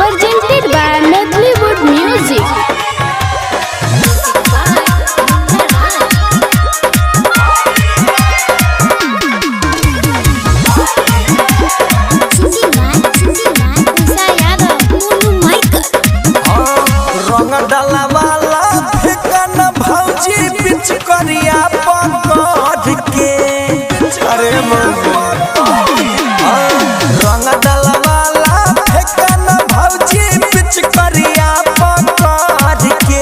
presented by Medleywood Music. करिया पकड़ के अरे रंग डलवाला फेकन भौजी पिच करिया पकड़ के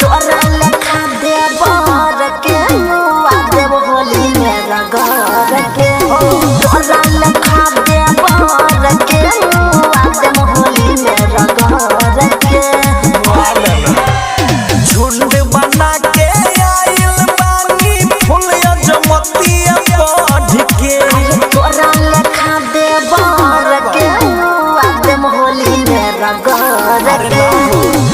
तोरा लेखा देवर के मुआ देव होली में रगड़ के तोरा लेखा देवर के मुआ देव होली में रगड़ के झुंड बना के आइल बानी फूल जमतिया पढ़ के तोरा लेखा देवर के मुआ देव होली में रगड़ के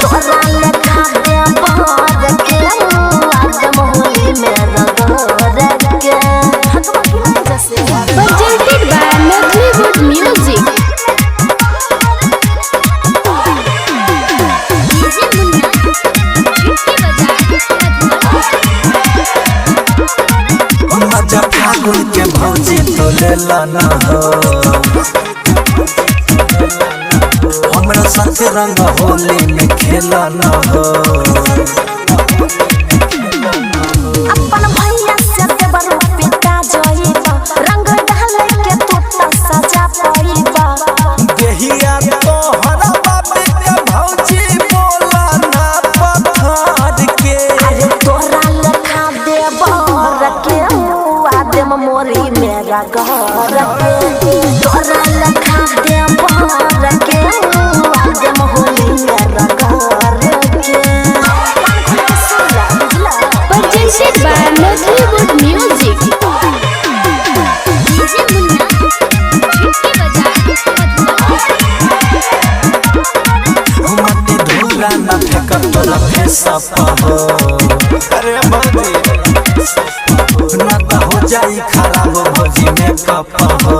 तोरा लेखा देवर के मुआ देव होली में रगड़ के Presented by Medleywood Music. मजा फागुन के भौजी तो लेला ना हो हमरा साथ रंग होली में खेला ना हो अपन भैया से देवर पिता जइबा रंग डाले के तोता सजा पइबा देहिया तो हरा बाबे के भौजी बोला ना पत्थर के अरे तोरा लेखा देवर के मुआ देम मोरी मेरा घर के तोरा लेखा देवर के मुआ देम होली मेरा घर के Presented by Medleywood Music. मते धूला ना फेंक तोरा फेसा हो अरे भौजी ना तो हो जाई खराब भौजी में कप हो